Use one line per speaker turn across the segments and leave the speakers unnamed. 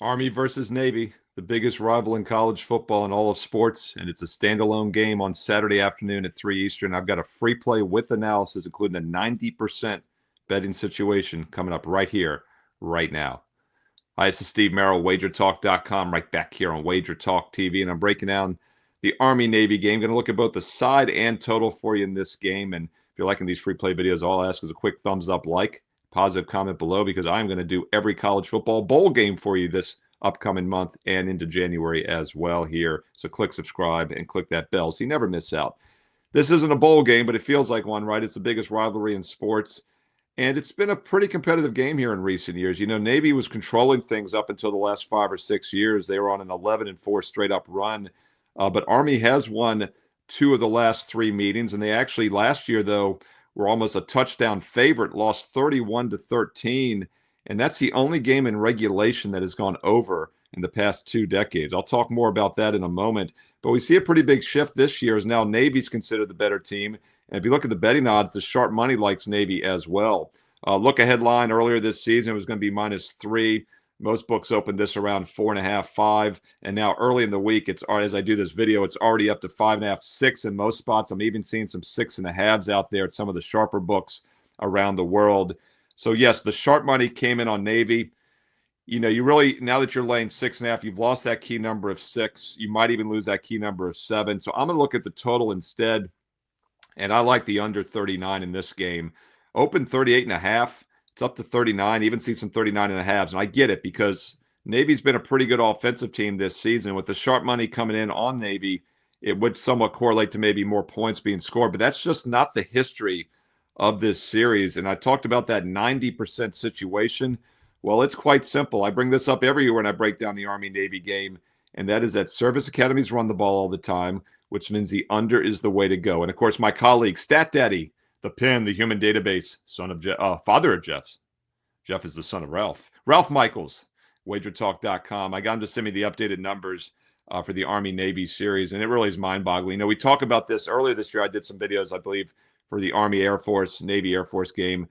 Army versus Navy, the biggest rival in college football in all of sports, and it's a standalone game on Saturday afternoon at 3 Eastern. I've got a free play with analysis, including a 90% betting situation coming up right here, right now. Hi, this is Steve Merrill, WagerTalk.com, right back here on Wager Talk TV, and I'm breaking down the Army-Navy game. Going to look at both the side and total for you in this game, and if you're liking these free play videos, all I ask is a quick thumbs up, positive comment below, because I'm going to do every college football bowl game for you this upcoming month and into January as well here. So click subscribe and click that bell so you never miss out. This isn't a bowl game, but it feels like one, right? It's the biggest rivalry in sports. And it's been a pretty competitive game here in recent years. You know, Navy was controlling things up until the last 5 or 6 years. They were on an 11-4 straight-up run. But Army has won 2 of the last 3 meetings. And they actually, last year, though, were almost a touchdown favorite, lost 31-13. And that's the only game in regulation that has gone over in the past 2 decades. I'll talk more about that in a moment. But we see a pretty big shift this year as now Navy's considered the better team. And if you look at the betting odds, the sharp money likes Navy as well. Look ahead line earlier this season, it was going to be -3. Most books opened this around 4.5, 5. And now early in the week, it's as I do this video, it's already up to 5.5, 6 in most spots. I'm even seeing some 6.5s out there at some of the sharper books around the world. So yes, the sharp money came in on Navy. You know, you really, now that you're laying 6.5, you've lost that key number of 6. You might even lose that key number of 7. So I'm going to look at the total instead. And I like the under 39 in this game. Open 38.5. It's up to 39. Even see some 39.5s. And I get it because Navy's been a pretty good offensive team this season. With the sharp money coming in on Navy, it would somewhat correlate to maybe more points being scored. But that's just not the history of this series. And I talked about that 90% situation. Well, it's quite simple. I bring this up every year when I break down the Army-Navy game. And that is that service academies run the ball all the time, which means the under is the way to go. And, of course, my colleague, Stat Daddy, the Pin, the human database, father of Jeff's. Jeff is the son of Ralph. Ralph Michaels, WagerTalk.com. I got him to send me the updated numbers for the Army-Navy series, and it really is mind-boggling. You know, we talked about this earlier this year. I did some videos, I believe, for the Army-Air Force, Navy-Air Force game.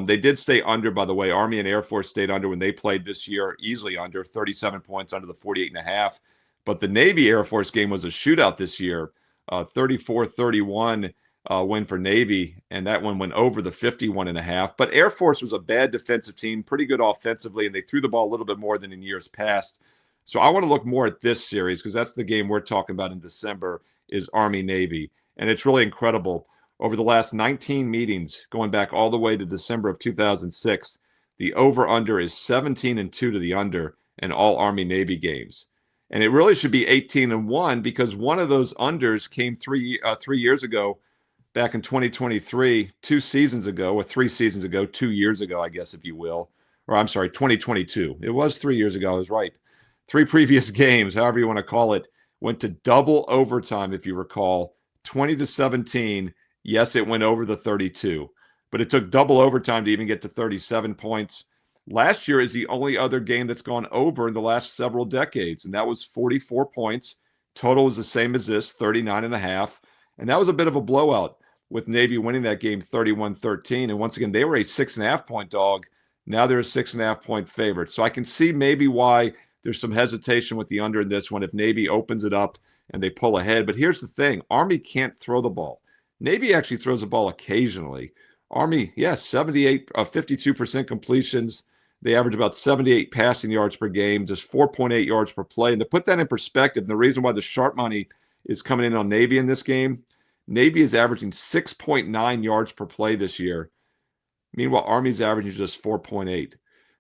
They did stay under, by the way. Army and Air Force stayed under when they played this year, easily under, 37 points under the 48.5. But the Navy Air Force game was a shootout this year, 34-31 win for Navy, and that one went over the 51.5. But Air Force was a bad defensive team, pretty good offensively, and they threw the ball a little bit more than in years past. So I want to look more at this series because that's the game we're talking about in December is Army-Navy. And it's really incredible. Over the last 19 meetings, going back all the way to December of 2006, the over-under is 17-2 to the under in all Army-Navy games. And it really should be 18-1 because one of those unders came 3 years ago, back in 2023, 2 seasons ago, or 3 seasons ago, 2 years ago, I guess, if you will. Or I'm sorry, 2022. It was 3 years ago. I was right. 3 previous games, however you want to call it, went to double overtime, if you recall, 20-17. Yes, it went over the 32. But it took double overtime to even get to 37 points. Last year is the only other game that's gone over in the last several decades, and that was 44 points. Total was the same as this, 39.5. And that was a bit of a blowout with Navy winning that game 31-13. And once again, they were a 6.5-point dog. Now they're a 6.5-point favorite. So I can see maybe why there's some hesitation with the under in this one if Navy opens it up and they pull ahead. But here's the thing. Army can't throw the ball. Navy actually throws the ball occasionally. Army, yes, 52% completions. They average about 78 passing yards per game, just 4.8 yards per play. And to put that in perspective, the reason why the sharp money is coming in on Navy in this game, Navy is averaging 6.9 yards per play this year. Meanwhile, Army's averaging just 4.8.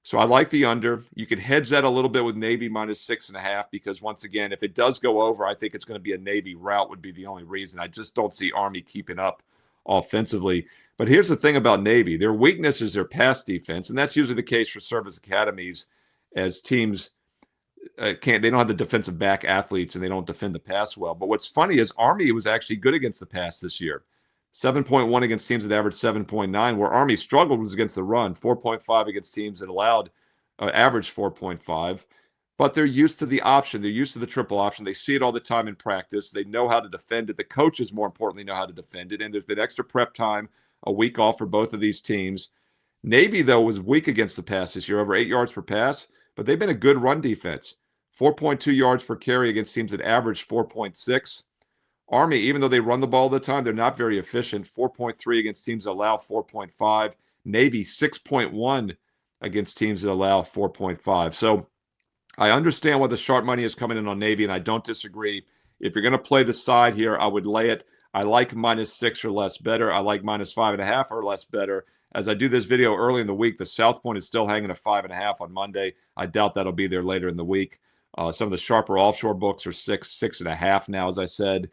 So I like the under. You can hedge that a little bit with Navy -6.5 because, once again, if it does go over, I think it's going to be a Navy rout would be the only reason. I just don't see Army keeping up offensively. But here's the thing about Navy. Their weakness is their pass defense, and that's usually the case for service academies as teams they don't have the defensive back athletes and they don't defend the pass well. But what's funny is Army was actually good against the pass this year. 7.1 against teams that averaged 7.9, where Army struggled was against the run, 4.5 against teams that averaged 4.5. But they're used to the option. They're used to the triple option. They see it all the time in practice. They know how to defend it. The coaches, more importantly, know how to defend it. And there's been extra prep time, a week off for both of these teams. Navy, though, was weak against the pass this year, over 8 yards per pass. but they've been a good run defense. 4.2 yards per carry against teams that average 4.6. Army, even though they run the ball all the time, they're not very efficient. 4.3 against teams that allow 4.5. Navy, 6.1 against teams that allow 4.5. So I understand why the sharp money is coming in on Navy, and I don't disagree. If you're going to play the side here, I would lay it. I like -6 or less better. I like -5.5 or less better. As I do this video early in the week, the South Point is still hanging at 5.5 on Monday. I doubt that'll be there later in the week. Some of the sharper offshore books are 6, 6.5 now, as I said.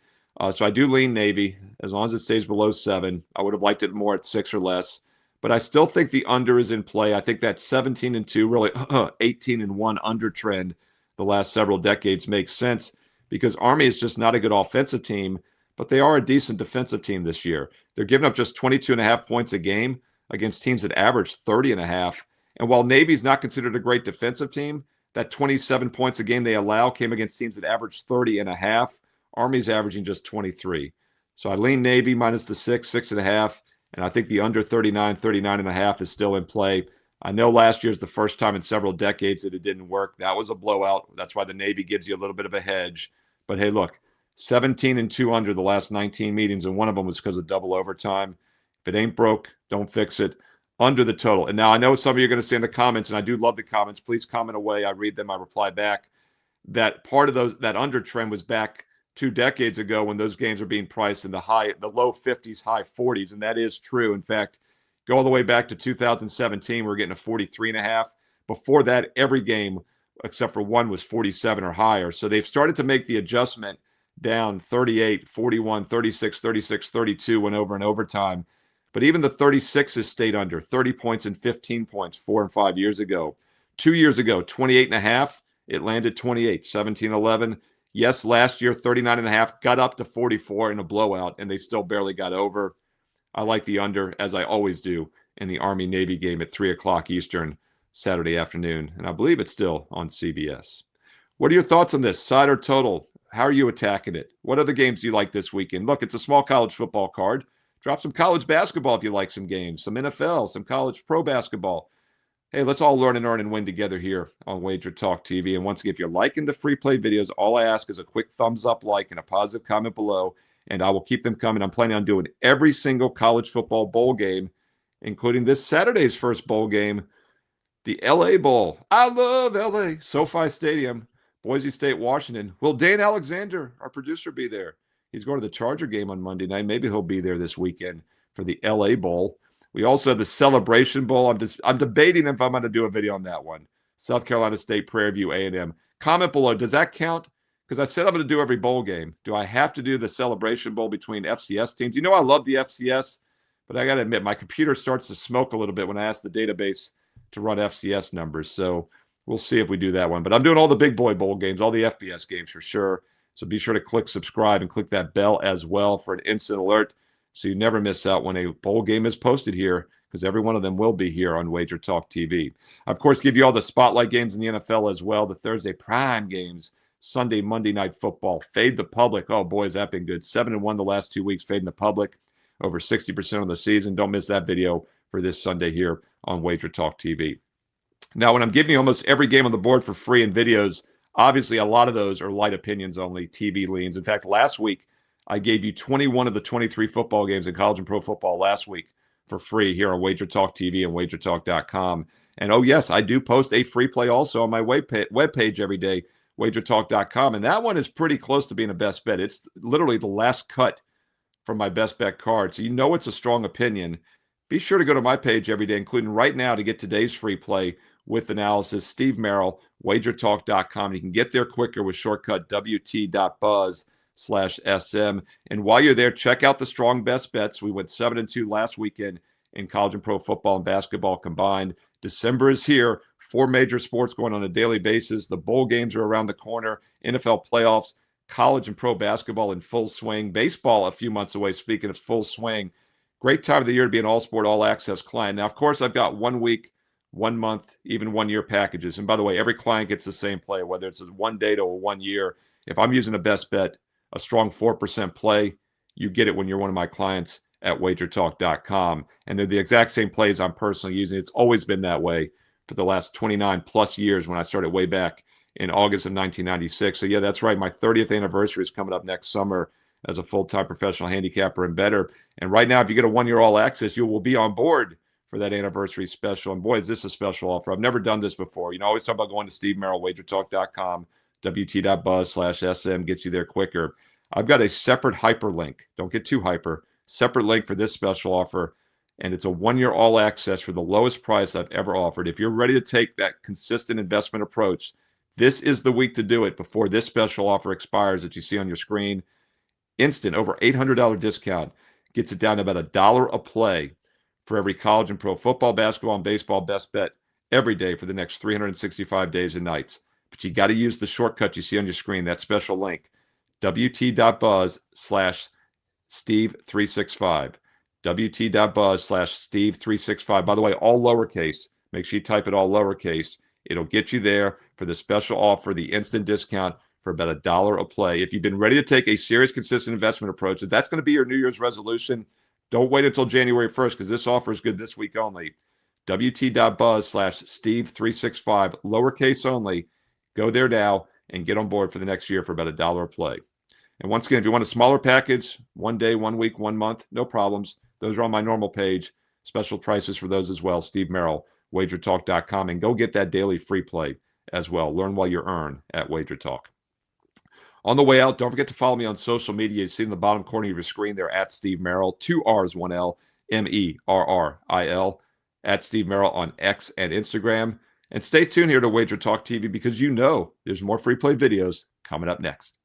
So I do lean Navy as long as it stays below 7. I would have liked it more at 6 or less. But I still think the under is in play. I think that 17-2, really 18-1 under trend the last several decades makes sense because Army is just not a good offensive team, but they are a decent defensive team this year. They're giving up just 22.5 points a game against teams that average 30.5. And while Navy's not considered a great defensive team, that 27 points a game they allow came against teams that average 30.5. Army's averaging just 23. So I lean Navy minus the 6, 6.5. And I think the under 39, 39.5 is still in play. I know last year's the first time in several decades that it didn't work. That was a blowout. That's why the Navy gives you a little bit of a hedge. But hey, look, 17-2 under the last 19 meetings, and one of them was because of double overtime. If it ain't broke, don't fix it. Under the total. And now I know some of you are going to say in the comments, and I do love the comments. Please comment away. I read them. I reply back. That part of that under trend was back 2 decades ago when those games were being priced in the low 50s, high 40s, and that is true. In fact, go all the way back to 2017, we're getting a 43.5. Before that, every game except for one was 47 or higher. So they've started to make the adjustment down 38, 41, 36, 36, 32 went over in overtime. But even the 36s stayed under 30 points and 15 points 4 and 5 years ago. 2 years ago, 28.5, it landed 28, 17-11. Yes, last year, 39.5, got up to 44 in a blowout, and they still barely got over. I like the under, as I always do, in the Army-Navy game at 3 o'clock Eastern Saturday afternoon, and I believe it's still on CBS. What are your thoughts on this? Side or total? How are you attacking it? What other games do you like this weekend? Look, it's a small college football card. Drop some college basketball if you like some games, some NFL, some college pro basketball. Hey, let's all learn and earn and win together here on Wager Talk TV. And once again, if you're liking the free play videos, all I ask is a quick thumbs up, like, and a positive comment below, and I will keep them coming. I'm planning on doing every single college football bowl game, including this Saturday's first bowl game, the LA Bowl. I love LA. SoFi Stadium, Boise State, Washington. Will Dan Alexander, our producer, be there? He's going to the Charger game on Monday night. Maybe he'll be there this weekend for the LA Bowl. We also have the Celebration Bowl. I'm debating if I'm going to do a video on that one. South Carolina State, Prairie View, A&M. Comment below. Does that count? Because I said I'm going to do every bowl game. Do I have to do the Celebration Bowl between FCS teams? You know I love the FCS, but I got to admit, my computer starts to smoke a little bit when I ask the database to run FCS numbers. So we'll see if we do that one. But I'm doing all the big boy bowl games, all the FBS games for sure. So be sure to click subscribe and click that bell as well for an instant alert so you never miss out when a bowl game is posted here, because every one of them will be here on Wager Talk TV. I, of course, give you all the spotlight games in the NFL as well, the Thursday prime games, Sunday, Monday Night Football. Fade the public. Oh, boy, has that been good. 7-1 the last 2 weeks, fading the public. Over 60% of the season. Don't miss that video for this Sunday here on Wager Talk TV. Now, when I'm giving you almost every game on the board for free in videos, obviously a lot of those are light opinions only, TV leans. In fact, last week, I gave you 21 of the 23 football games in college and pro football last week for free here on Wager Talk TV and wagertalk.com. And oh, yes, I do post a free play also on my webpage every day, wagertalk.com. And that one is pretty close to being a best bet. It's literally the last cut from my best bet card. So you know it's a strong opinion. Be sure to go to my page every day, including right now, to get today's free play with analysis. Steve Merrill, wagertalk.com. You can get there quicker with shortcut wt.buzz/SM. And while you're there, check out the strong best bets. We went 7-2 last weekend in college and pro football and basketball combined. December is here. 4 major sports going on a daily basis. The bowl games are around the corner. NFL playoffs, college and pro basketball in full swing. Baseball a few months away, speaking of full swing. Great time of the year to be an all-sport, all-access client. Now, of course, I've got 1 week, 1 month, even 1 year packages. And by the way, every client gets the same play, whether it's a 1 day to a 1 year. If I'm using a best bet, a strong 4% play, you get it when you're one of my clients at wagertalk.com. And they're the exact same plays I'm personally using. It's always been that way for the last 29 plus years when I started way back in August of 1996. So yeah, that's right. My 30th anniversary is coming up next summer as a full-time professional handicapper and bettor. And right now, if you get a 1-year all access, you will be on board for that anniversary special. And boy, is this a special offer. I've never done this before. I always talk about going to Steve Merrill, wagertalk.com, wt.buzz/SM gets you there quicker. I've got a separate hyperlink. Don't get too hyper. Separate link for this special offer. And it's a 1-year all access for the lowest price I've ever offered. If you're ready to take that consistent investment approach, this is the week to do it before this special offer expires that you see on your screen. Instant, over $800 discount. Gets it down to about $1 a play for every college and pro football, basketball, and baseball best bet every day for the next 365 days and nights. But you got to use the shortcut you see on your screen, that special link, wt.buzz/Steve365. wt.buzz/Steve365. By the way, all lowercase. Make sure you type it all lowercase. It'll get you there for the special offer, the instant discount for about $1 a play. If you've been ready to take a serious, consistent investment approach, if that's going to be your New Year's resolution, don't wait until January 1st because this offer is good this week only. wt.buzz/Steve365, lowercase only. Go there now and get on board for the next year for about $1 a play. And once again, if you want a smaller package, 1 day, 1 week, 1 month, no problems. Those are on my normal page. Special prices for those as well. Steve Merrill, wagertalk.com. And go get that daily free play as well. Learn while you earn at WagerTalk. On the way out, don't forget to follow me on social media. You see in the bottom corner of your screen there, at Steve Merrill, 2 R's, 1 L, MERRIL, at Steve Merrill on X and Instagram. And stay tuned here to Wager Talk TV because there's more free play videos coming up next.